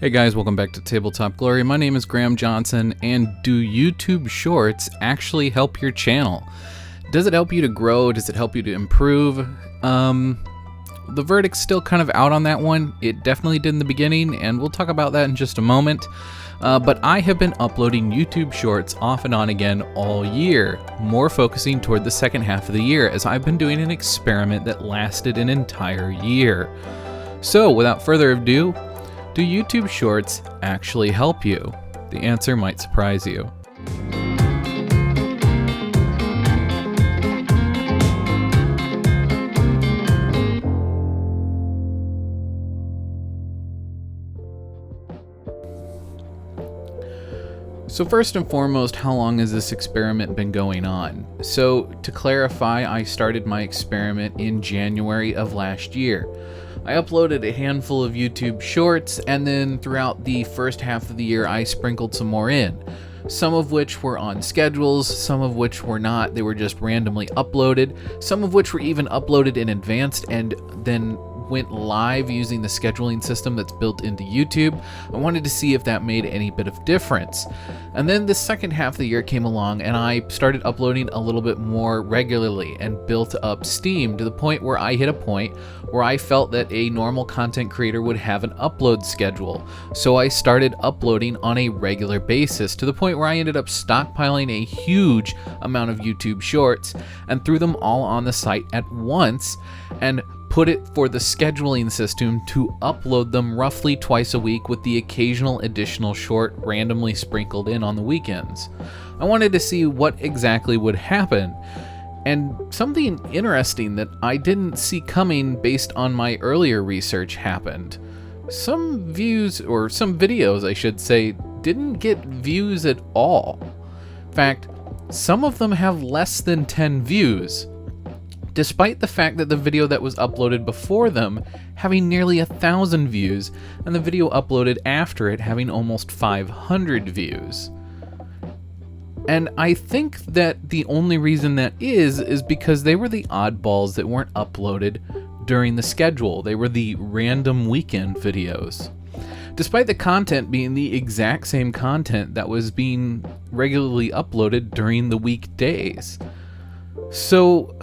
Hey guys, welcome back to Tabletop Glory. My name is Graham Johnson, and do YouTube Shorts actually help your channel? Does it help you to grow? Does it help you to improve? The verdict's still kind of out on that one. It definitely did in the beginning, and we'll talk about that in just a moment. But I have been uploading YouTube Shorts off and on again all year, more focusing toward the second half of the year, as I've been doing an experiment that lasted an entire year. So, without further ado, do YouTube Shorts actually help you? The answer might surprise you. So first and foremost, how long has this experiment been going on? So to clarify, I started my experiment in January of last year. I uploaded a handful of YouTube Shorts, and then throughout the first half of the year I sprinkled some more in. Some of which were on schedules, some of which were not. They were just randomly uploaded, some of which were even uploaded in advance and then went live using the scheduling system that's built into YouTube. I wanted to see if that made any bit of difference. And then the second half of the year came along and I started uploading a little bit more regularly and built up steam to the point where I hit a point where I felt that a normal content creator would have an upload schedule. So I started uploading on a regular basis to the point where I ended up stockpiling a huge amount of YouTube Shorts and threw them all on the site at once and put it for the scheduling system to upload them roughly twice a week with the occasional additional short randomly sprinkled in on the weekends. I wanted to see what exactly would happen, and something interesting that I didn't see coming based on my earlier research happened. Some views, or some videos I should say, didn't get views at all. In fact, some of them have less than 10 views, despite the fact that the video that was uploaded before them having nearly 1,000 views, and the video uploaded after it having almost 500 views. And I think that the only reason that is because they were the oddballs that weren't uploaded during the schedule. They were the random weekend videos, despite the content being the exact same content that was being regularly uploaded during the weekdays. So,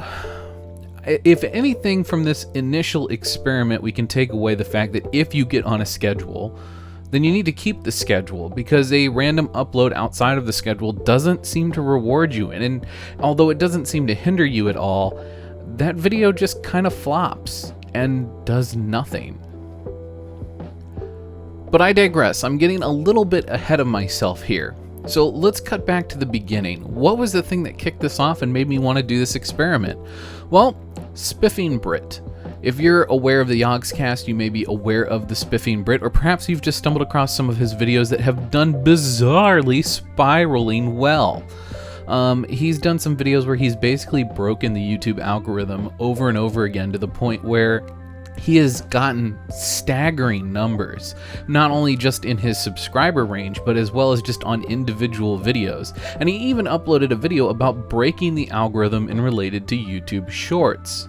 if anything from this initial experiment, we can take away the fact that if you get on a schedule, then you need to keep the schedule, because a random upload outside of the schedule doesn't seem to reward you. And although it doesn't seem to hinder you at all, that video just kind of flops and does nothing. But I digress. I'm getting a little bit ahead of myself here. So let's cut back to the beginning. What was the thing that kicked this off and made me want to do this experiment? Well, Spiffing Brit. If you're aware of the Yogscast, you may be aware of the Spiffing Brit, or perhaps you've just stumbled across some of his videos that have done bizarrely spiraling well. He's done some videos where he's basically broken the YouTube algorithm over and over again to the point where he has gotten staggering numbers, not only just in his subscriber range, but as well as just on individual videos. And he even uploaded a video about breaking the algorithm and related to YouTube Shorts.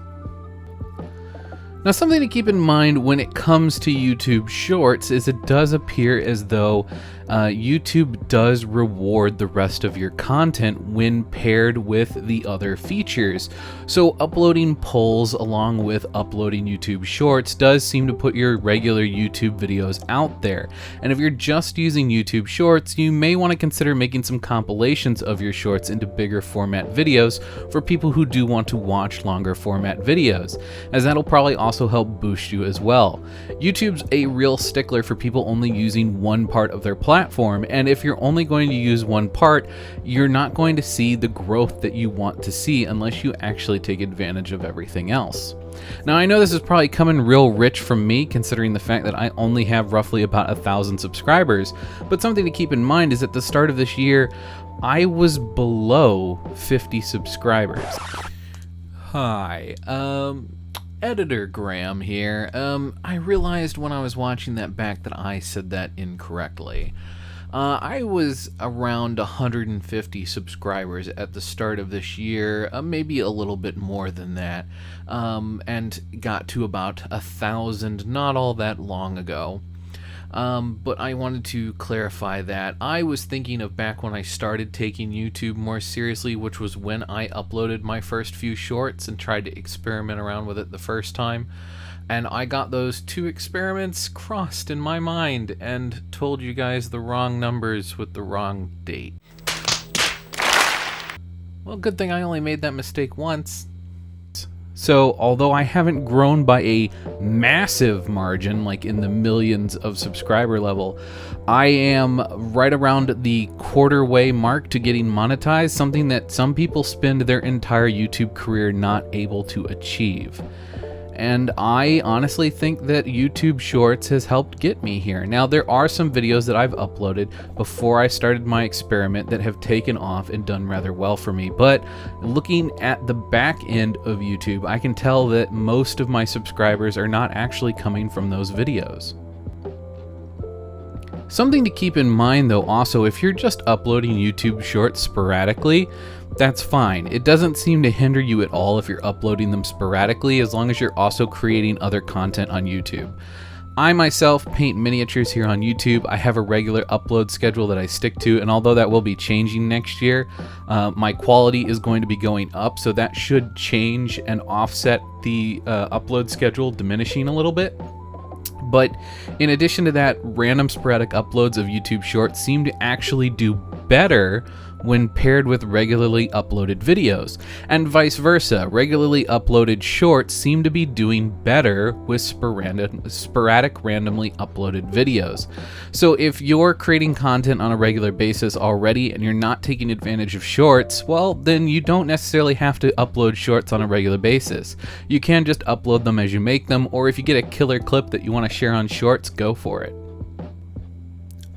Now, something to keep in mind when it comes to YouTube Shorts is it does appear as though YouTube does reward the rest of your content when paired with the other features. So uploading polls along with uploading YouTube Shorts does seem to put your regular YouTube videos out there. And if you're just using YouTube Shorts, you may want to consider making some compilations of your shorts into bigger format videos for people who do want to watch longer format videos, as that'll probably also help boost you as well. YouTube's a real stickler for people only using one part of their platform, and if you're only going to use one part, you're not going to see the growth that you want to see unless you actually take advantage of everything else. Now, I know this is probably coming real rich from me, considering the fact that I only have roughly about 1,000 subscribers, but something to keep in mind is at the start of this year, I was below 50 subscribers. Hi, Editor Graham here. I realized when I was watching that back that I said that incorrectly. I was around 150 subscribers at the start of this year, maybe a little bit more than that, and got to about 1,000 not all that long ago. But I wanted to clarify that. I was thinking of back when I started taking YouTube more seriously, which was when I uploaded my first few shorts and tried to experiment around with it the first time. And I got those two experiments crossed in my mind and told you guys the wrong numbers with the wrong date. Well, good thing I only made that mistake once. So, although I haven't grown by a massive margin, like in the millions of subscriber level, I am right around the quarter-way mark to getting monetized, something that some people spend their entire YouTube career not able to achieve. And I honestly think that YouTube Shorts has helped get me here. Now, there are some videos that I've uploaded before I started my experiment that have taken off and done rather well for me. But looking at the back end of YouTube, I can tell that most of my subscribers are not actually coming from those videos. Something to keep in mind though also, if you're just uploading YouTube Shorts sporadically, that's fine. It doesn't seem to hinder you at all if you're uploading them sporadically, as long as you're also creating other content on YouTube. I myself paint miniatures here on YouTube. I have a regular upload schedule that I stick to, and although that will be changing next year, my quality is going to be going up, so that should change and offset the upload schedule diminishing a little bit. But in addition to that, random sporadic uploads of YouTube Shorts seem to actually do better when paired with regularly uploaded videos, and vice versa. Regularly uploaded shorts seem to be doing better with sporadic randomly uploaded videos. So if you're creating content on a regular basis already and you're not taking advantage of shorts, well, then you don't necessarily have to upload shorts on a regular basis. You can just upload them as you make them, or if you get a killer clip that you want to share on shorts, go for it.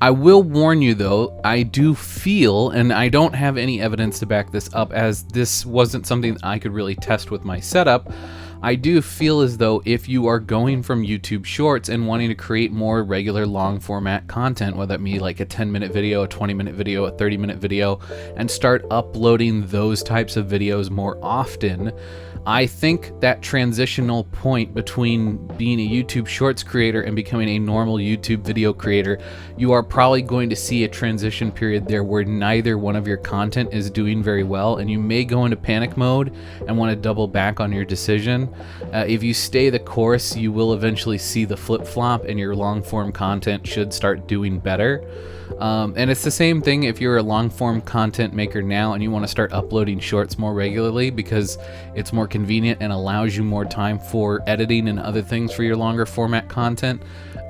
I will warn you though, I do feel, and I don't have any evidence to back this up as this wasn't something that I could really test with my setup, I do feel as though if you are going from YouTube Shorts and wanting to create more regular long format content, whether it be like a 10-minute video, a 20-minute video, a 30-minute video, and start uploading those types of videos more often, I think that transitional point between being a YouTube Shorts creator and becoming a normal YouTube video creator, you are probably going to see a transition period there where neither one of your content is doing very well, and you may go into panic mode and want to double back on your decision. If you stay the course, you will eventually see the flip-flop and your long-form content should start doing better. And it's the same thing if you're a long-form content maker now and you want to start uploading shorts more regularly because it's more convenient and allows you more time for editing and other things for your longer format content.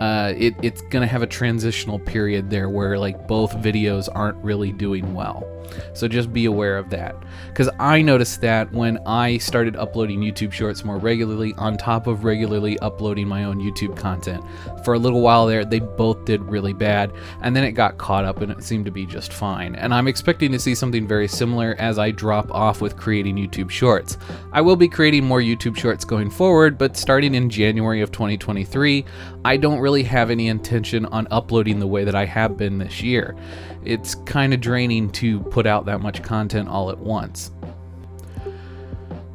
It's gonna have a transitional period there where like both videos aren't really doing well. So just be aware of that, because I noticed that when I started uploading YouTube Shorts more regularly on top of regularly uploading my own YouTube content. For a little while there, they both did really bad, and then it got caught up and it seemed to be just fine. And I'm expecting to see something very similar as I drop off with creating YouTube Shorts. I will be creating more YouTube Shorts going forward, but starting in January of 2023, I don't really have any intention on uploading the way that I have been this year. It's kind of draining to put out that much content all at once.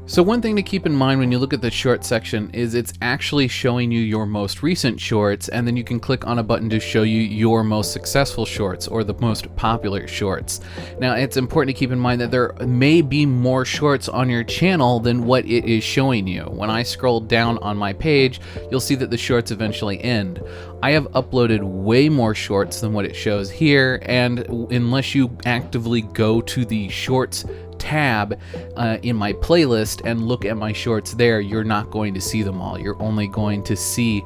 So one thing to keep in mind when you look at the short section is it's actually showing you your most recent shorts, and then you can click on a button to show you your most successful shorts or the most popular shorts. Now it's important to keep in mind that there may be more shorts on your channel than what it is showing you. When I scroll down on my page, you'll see that the shorts eventually end. I have uploaded way more shorts than what it shows here, and unless you actively go to the shorts tab in my playlist and look at my shorts there, you're not going to see them all. You're only going to see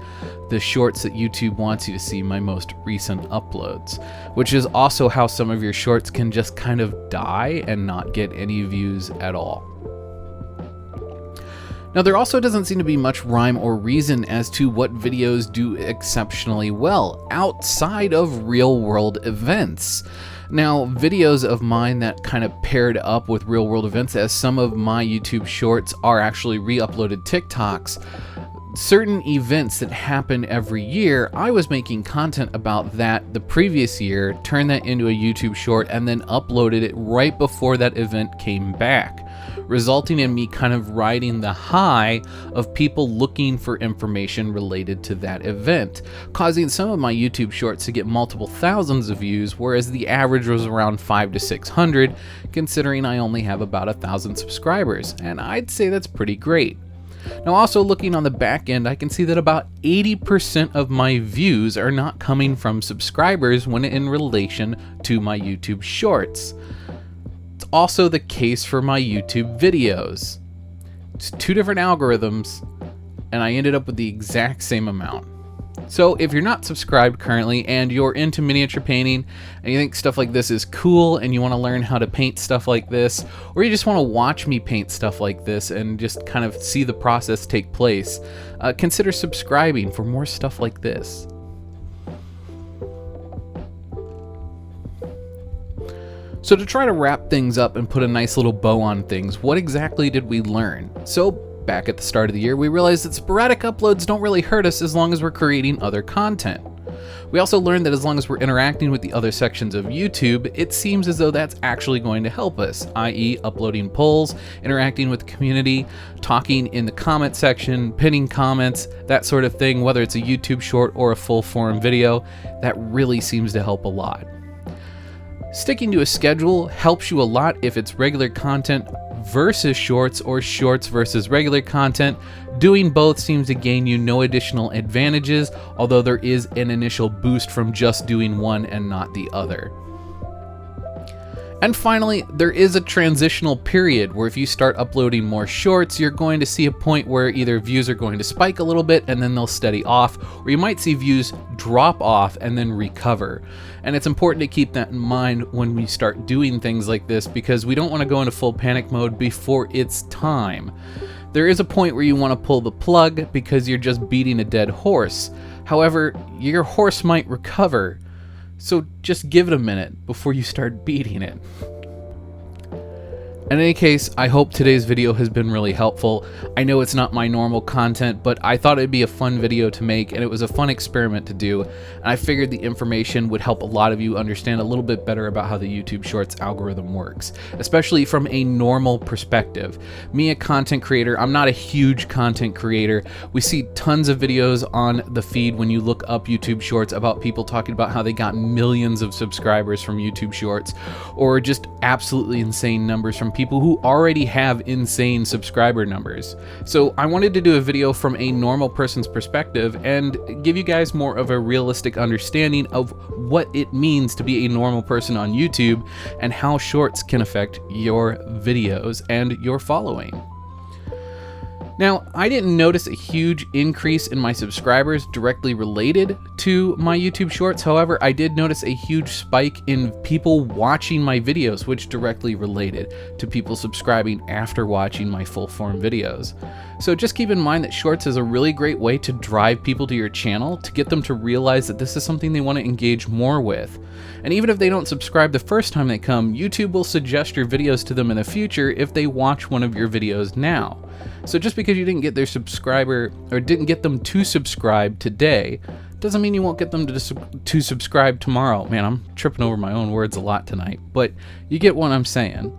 the shorts that YouTube wants you to see, my most recent uploads, which is also how some of your shorts can just kind of die and not get any views at all. Now, there also doesn't seem to be much rhyme or reason as to what videos do exceptionally well outside of real-world events. Now, videos of mine that kind of paired up with real-world events, as some of my YouTube shorts are actually re-uploaded TikToks, certain events that happen every year, I was making content about that the previous year, turned that into a YouTube short, and then uploaded it right before that event came back. resulting in me kind of riding the high of people looking for information related to that event, causing some of my YouTube shorts to get multiple thousands of views, whereas the average was around 500 to 600, considering I only have about 1,000 subscribers, and I'd say that's pretty great. Now, also looking on the back end, I can see that about 80% of my views are not coming from subscribers when in relation to my YouTube shorts. It's also the case for my YouTube videos. It's two different algorithms, and I ended up with the exact same amount. So if you're not subscribed currently and you're into miniature painting and you think stuff like this is cool and you want to learn how to paint stuff like this, or you just want to watch me paint stuff like this and just kind of see the process take place, consider subscribing for more stuff like this. So to try to wrap things up and put a nice little bow on things, what exactly did we learn? So back at the start of the year, we realized that sporadic uploads don't really hurt us as long as we're creating other content. We also learned that as long as we're interacting with the other sections of YouTube, it seems as though that's actually going to help us, i.e. uploading polls, interacting with the community, talking in the comment section, pinning comments, that sort of thing, whether it's a YouTube short or a full form video, that really seems to help a lot. Sticking to a schedule helps you a lot if it's regular content versus shorts or shorts versus regular content. Doing both seems to gain you no additional advantages, although there is an initial boost from just doing one and not the other. And finally, there is a transitional period where if you start uploading more shorts, you're going to see a point where either views are going to spike a little bit and then they'll steady off, or you might see views drop off and then recover. And it's important to keep that in mind when we start doing things like this, because we don't want to go into full panic mode before it's time. There is a point where you want to pull the plug because you're just beating a dead horse. However, your horse might recover. So just give it a minute before you start beating it. In any case, I hope today's video has been really helpful. I know it's not my normal content, but I thought it'd be a fun video to make, and it was a fun experiment to do. And I figured the information would help a lot of you understand a little bit better about how the YouTube Shorts algorithm works, especially from a normal perspective. Me, a content creator, I'm not a huge content creator. We see tons of videos on the feed when you look up YouTube Shorts about people talking about how they got millions of subscribers from YouTube Shorts, or just absolutely insane numbers from people who already have insane subscriber numbers. So I wanted to do a video from a normal person's perspective and give you guys more of a realistic understanding of what it means to be a normal person on YouTube and how shorts can affect your videos and your following. Now, I didn't notice a huge increase in my subscribers directly related to my YouTube Shorts. However, I did notice a huge spike in people watching my videos, which directly related to people subscribing after watching my full form videos. So just keep in mind that Shorts is a really great way to drive people to your channel, to get them to realize that this is something they want to engage more with. And even if they don't subscribe the first time they come, YouTube will suggest your videos to them in the future if they watch one of your videos now. So just because you didn't get their subscriber or didn't get them to subscribe today doesn't mean you won't get them to subscribe tomorrow. Man, I'm tripping over my own words a lot tonight, but you get what I'm saying.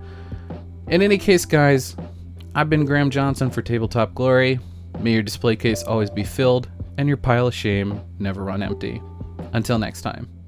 In any case, guys, I've been Graham Johnson for Tabletop Glory. May your display case always be filled and your pile of shame never run empty. Until next time.